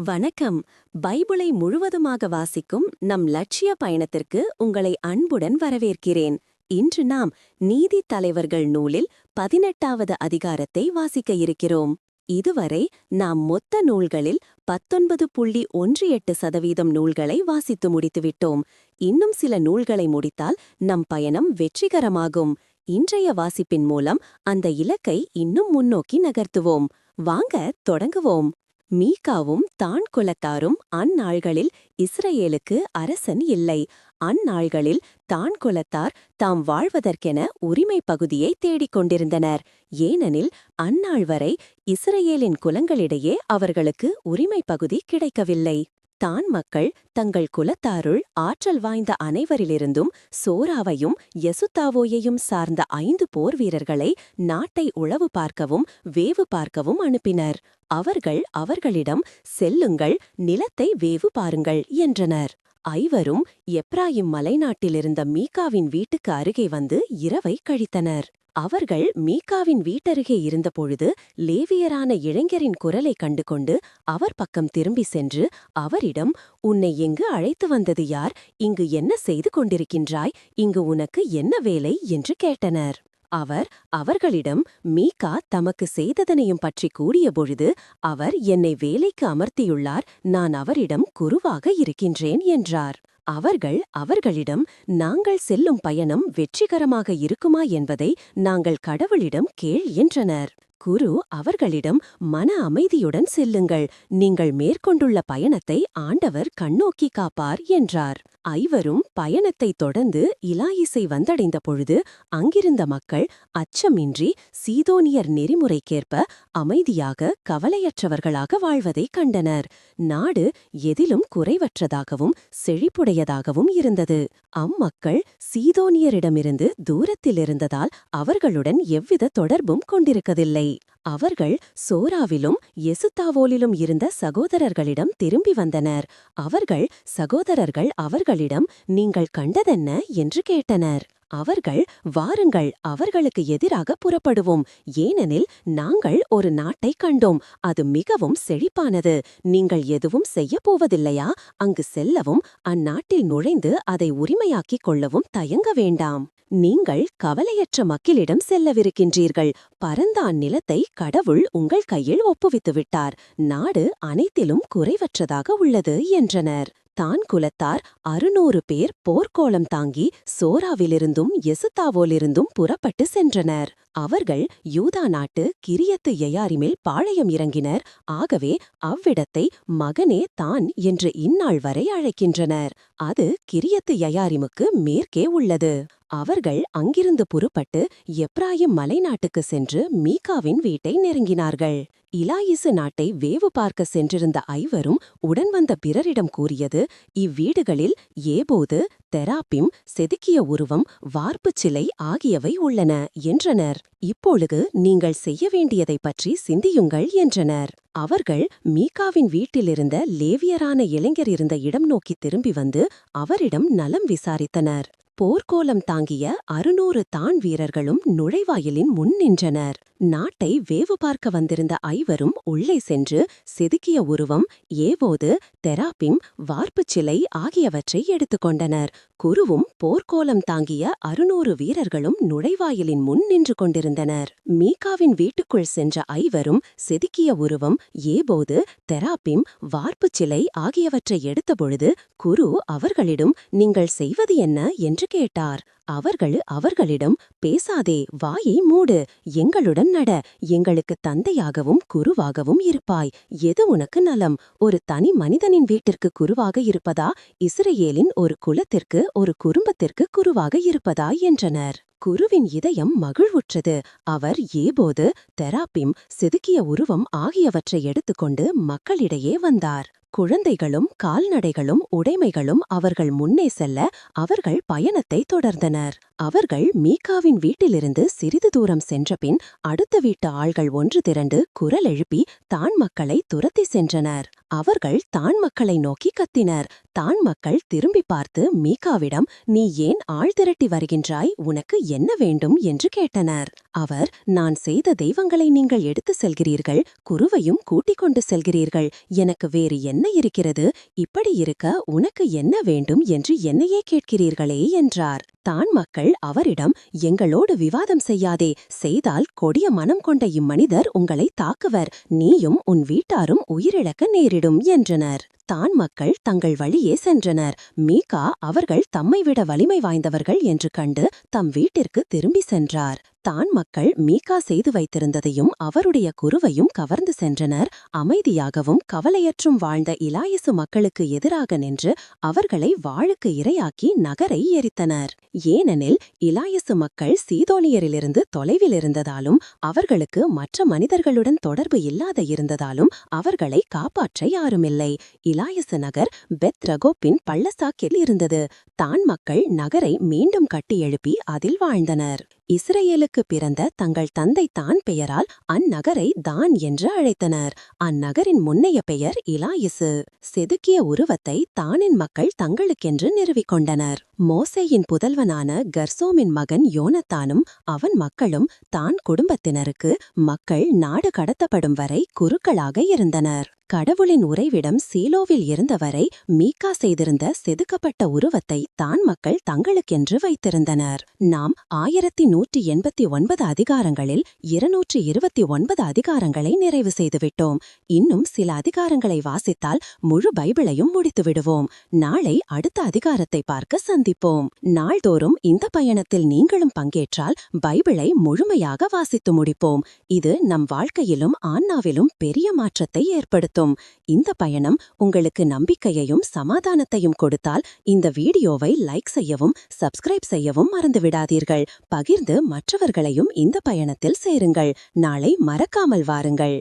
வணக்கம். பைபிளை முழுவதுமாக வாசிக்கும் நம் லட்சிய பயணத்திற்கு உங்களை அன்புடன் வரவேற்கிறேன். இன்று நாம் நீதித்தலைவர்கள் நூலில் 18வது அதிகாரத்தை வாசிக்க இருக்கிறோம். இதுவரை நாம் மொத்த நூல்களில் 19.18% நூல்களை வாசித்து முடித்துவிட்டோம். இன்னும் சில நூல்களை முடித்தால் நம் பயணம் வெற்றிகரமாகும். இன்றைய வாசிப்பின் மூலம் அந்த இலக்கை இன்னும் முன்னோக்கி நகர்த்துவோம். வாங்க தொடங்குவோம். மீகாவும் தான் குலத்தாரும் அந்நாள்களில் இஸ்ரவேலுக்கு அரசன் இல்லை. அந்நாள்களில் தான் குலத்தார் தாம் வாழ்வதற்கென உரிமை பகுதியை தேடிக் கொண்டிருந்தனர். ஏனெனில் அந்நாள் வரை இஸ்ரவேலின் குலங்களிடையே அவர்களுக்கு உரிமை பகுதி கிடைக்கவில்லை. தான் மக்கள் தங்கள் குலத்தாருள் ஆற்றல் வாய்ந்த அனைவரிலிருந்தும் சோராவையும் யெசுத்தாவோயையும் சார்ந்த 5 போர் வீரர்களை நாட்டை உளவு பார்க்கவும் வேவு பார்க்கவும் அனுப்பினர். அவர்கள் அவர்களிடம், "செல்லுங்கள், நிலத்தை வேவு பாருங்கள்" என்றனர். ஐவரும் எப்ராயிம் மலைநாட்டிலிருந்த மீகாவின் வீட்டுக்கு அருகே வந்து இரவை கழித்தனர். அவர்கள் மீகாவின் வீட்டருகே இருந்தபொழுது லேவியரான இளைஞரின் குரலை கண்டுகொண்டு அவர் பக்கம் திரும்பி சென்று அவரிடம், "உன்னை எங்கு அழைத்து வந்தது யார்? இங்கு என்ன செய்து கொண்டிருக்கின்றாய்? இங்கு உனக்கு என்ன வேலை?" என்று கேட்டனர். அவர் அவர்களிடம் மீகா தமக்கு செய்ததனையும் பற்றி கூறியபொழுது, அவர் என்னை வேலைக்கு அமர்த்தியுள்ளார், நான் அவரிடம் குருவாக இருக்கின்றேன் என்றார். அவர்கள் அவர்களிடம், நாங்கள் செல்லும் பயணம் வெற்றிகரமாக இருக்குமா என்பதை நாங்கள் கடவுளிடம் கேள் என்றனர். குரு அவர்களிடம், மன அமைதியுடன் செல்லுங்கள், நீங்கள் மேற்கொண்டுள்ள பயணத்தை ஆண்டவர் கண்ணோக்கி காப்பார் என்றார். ஐவரும் பயணத்தை தொடர்ந்து இலாயிசை வந்தடைந்த பொழுது அங்கிருந்த மக்கள் அச்சமின்றி சீதோனியர் நெறிமுறைக்கேற்ப அமைதியாக கவலையற்றவர்களாக வாழ்வதைக் கண்டனர். நாடு எதிலும் குறைவற்றதாகவும் செழிப்புடையதாகவும் இருந்தது. அம்மக்கள் சீதோனியரிடமிருந்து தூரத்தில் இருந்ததால் அவர்களுடன் எவ்வித தொடர்பும் கொண்டிருக்கவில்லை. அவர்கள் சோராவிலும் யெசுத்தாவோலிலும் இருந்த சகோதரர்களிடம் திரும்பி வந்தனர். அவர்கள் சகோதரர்கள் அவர்களிடம், நீங்கள் கண்டதென்ன என்று கேட்டனர். அவர்கள், வாருங்கள், அவர்களுக்கு எதிராக புறப்படுவோம், ஏனெனில் நாங்கள் ஒரு நாட்டை கண்டோம், அது மிகவும் செழிப்பானது. நீங்கள் எதுவும் செய்யப்போவதில்லையா? அங்கு செல்லவும் அந்நாட்டில் நுழைந்து அதை உரிமையாக்கிக் கொள்ளவும் தயங்க வேண்டாம். நீங்கள் கவலையற்ற மக்களிடம் செல்லவிருக்கின்றீர்கள். பரந்த அந்நிலத்தை கடவுள் உங்கள் கையில் ஒப்புவித்துவிட்டார். நாடு அனைத்திலும் குறைவற்றதாக உள்ளது என்றனர். தான் குலத்தார் 600 பேர் போர்க்கோளம் தாங்கி சோராவிலிருந்தும் யெசுத்தாவோலிருந்தும் புறப்பட்டு சென்றனர். அவர்கள் யூதா நாட்டு கிரியத்து யெயாரிமில் பாளையம் இறங்கினர். ஆகவே அவ்விடத்தை மகனே தான் என்று இந்நாள் வரை அழைக்கின்றனர். அது கிரியத்து யெயாரிமுக்கு மேற்கே உள்ளது. அவர்கள் அங்கிருந்து புறப்பட்டு எப்ராயிம் மலைநாட்டுக்கு சென்று மீகாவின் வீட்டை நெருங்கினார்கள். இலாயிசு நாட்டை வேவு பார்க்க சென்றிருந்த ஐவரும் உடன் வந்த பிறரிடம் கூறியது, இவ்வீடுகளில் ஏபோது, தெராப்பிம், செதுக்கிய உருவம், வார்ப்புச் சிலை ஆகியவை உள்ளன என்றனர். இப்பொழுது நீங்கள் செய்ய வேண்டியதைப் பற்றி சிந்தியுங்கள் என்றனர். அவர்கள் மீகாவின் வீட்டிலிருந்த லேவியரான இளைஞர் இருந்த இடம் நோக்கி திரும்பி வந்து அவரிடம் நலம் விசாரித்தனர். போர்க்கோலம் தாங்கிய 600 தான் வீரர்களும் நுழைவாயிலின் முன் நின்றனர். நாட்டை வேவு பார்க்க வந்திருந்த ஐவரும் உள்ளே சென்று செதுக்கிய உருவம், ஏபோது, தெராப்பிம், வார்ப்புச் சிலை ஆகியவற்றை எடுத்துக்கொண்டனர். குருவும் போர்க்கோலம் தாங்கிய 600 வீரர்களும் நுழைவாயிலின் முன் நின்று கொண்டிருந்தனர். மீகாவின் வீட்டுக்குள் சென்ற ஐவரும் செதுக்கிய உருவம், ஏபோது, தெராப்பிம், வார்ப்புச் சிலை ஆகியவற்றை எடுத்தபொழுது குரு அவர்களிடம், நீங்கள் செய்வது என்ன என்று கேட்டார். அவர்கள் அவர்களிடம், பேசாதே, வாயை மூடு, எங்களுடன் நட, எங்களுக்கு தந்தையாகவும் குருவாகவும் இருப்பாய். எது உனக்கு நலம்? ஒரு தனி மனிதனின் வீட்டிற்கு குருவாக இருப்பதா, இஸ்ரவேலின் ஒரு குலத்திற்கு ஒரு குடும்பத்திற்கு குருவாக இருப்பதா என்றனர். குருவின் இதயம் மகிழ்வுற்றது. அவர் ஏபோது, தெராப்பிம், செதுக்கிய உருவம் ஆகியவற்றை எடுத்துக்கொண்டு மக்களிடையே வந்தார். குழந்தைகளும் கால்நடைகளும் உடைமைகளும் அவர்கள் முன்னே செல்ல அவர்கள் பயணத்தை தொடர்ந்தனர். அவர்கள் மீகாவின் வீட்டிலிருந்து சிறிது தூரம் சென்றபின் அடுத்த வீட்டு ஆள்கள் ஒன்று திரண்டு குரல் எழுப்பி தான் மக்களை துரத்தி சென்றனர். அவர்கள் தான் மக்களை நோக்கி கத்தினர். தான் மக்கள் திரும்பி பார்த்து மீகாவிடம், நீ ஏன் ஆள் திரட்டி வருகின்றாய், உனக்கு என்ன வேண்டும் என்று கேட்டனர். அவர், நான் செய்த தெய்வங்களை நீங்கள் எடுத்து செல்கிறீர்கள், குருவையும் கூட்டிக் கொண்டு செல்கிறீர்கள், எனக்கு வேறு என்ன இருக்கிறது, இப்படி இருக்க உனக்கு என்ன வேண்டும் என்று என்னையே கேட்கிறீர்களே என்றார். தான் மக்கள் அவரிடம், எங்களோடு விவாதம் செய்யாதே, செய்தால் கொடிய மனம் கொண்ட இம்மனிதர் உங்களை தாக்குவர், நீயும் உன் வீட்டாரும் உயிரிழக்க நேரிடும் என்றனர். தான் மக்கள் தங்கள் வழியே சென்றனர். மீகா அவர்கள் தம்மை விட வலிமை வாய்ந்தவர்கள் என்று கண்டு தம் வீட்டிற்கு திரும்பி சென்றார். தான் மக்கள் மீகா செய்து வைத்திருந்ததையும் அவருடைய குருவையும் கவர்ந்து சென்றனர். அமைதியாகவும் கவலையற்றும் வாழ்ந்த இலாயசு மக்களுக்கு எதிராக நின்று அவர்களை வாளுக்கு இரையாக்கி நகரை எரித்தனர். ஏனெனில் இலாயசு மக்கள் சீதோனியரிலிருந்து தொலைவில் இருந்ததாலும் அவர்களுக்கு மற்ற மனிதர்களுடன் தொடர்பு இல்லாத இருந்ததாலும் அவர்களை காப்பாற்ற யாருமில்லை. இலாயசு நகர் பெத் ரகோப்பின் பள்ளத்தாக்கில் இருந்தது. தான் மக்கள் நகரை மீண்டும் கட்டி எழுப்பி அதில் வாழ்ந்தனர். இஸ்ரேலுக்கு பிறந்த தங்கள் தந்தை தான் பெயரால் அந்நகரை தான் என்று அழைத்தனர். அந்நகரின் முன்னைய பெயர் இலாயிசு. செதுக்கிய உருவத்தை தானின் மக்கள் தங்களுக்கென்று நிறுவிக்கொண்டனர். மோசேயின் புதல்வனான கர்சோமின் மகன் யோனத்தானும் அவன் மக்களும் தான் குடும்பத்தினருக்கு மக்கள் நாடு கடத்தப்படும் வரை குருக்களாக இருந்தனர். கடவுளின் உறைவிடம் சீலோவில் இருந்தவரை மீகா செய்திருந்த செதுக்கப்பட்ட உருவத்தை தான் மக்கள் தங்களுக்கென்று வைத்திருந்தனர். நாம் 1189 அதிகாரங்களில் 229 அதிகாரங்களை நிறைவு செய்துவிட்டோம். இன்னும் சில அதிகாரங்களை வாசித்தால் முழு பைபிளையும் முடித்து விடுவோம். நாளை அடுத்த அதிகாரத்தை பார்க்க சந்திப்போம். நாள்தோறும் இந்த பயணத்தில் நீங்களும் பங்கேற்றால் பைபிளை முழுமையாக வாசித்து முடிப்போம். இது நம் வாழ்க்கையிலும் ஆன்மாவிலும் பெரிய மாற்றத்தை ஏற்படுத்தும். இந்த பயணம் உங்களுக்கு நம்பிக்கையையும் சமாதானத்தையும் கொடுத்தால் இந்த வீடியோவை லைக் செய்யவும் சப்ஸ்கிரைப் செய்யவும் மறந்துவிடாதீர்கள். பகிர்ந்து மற்றவர்களையும் இந்த பயணத்தில் சேருங்கள். நாளை மறக்காமல் வாருங்கள்.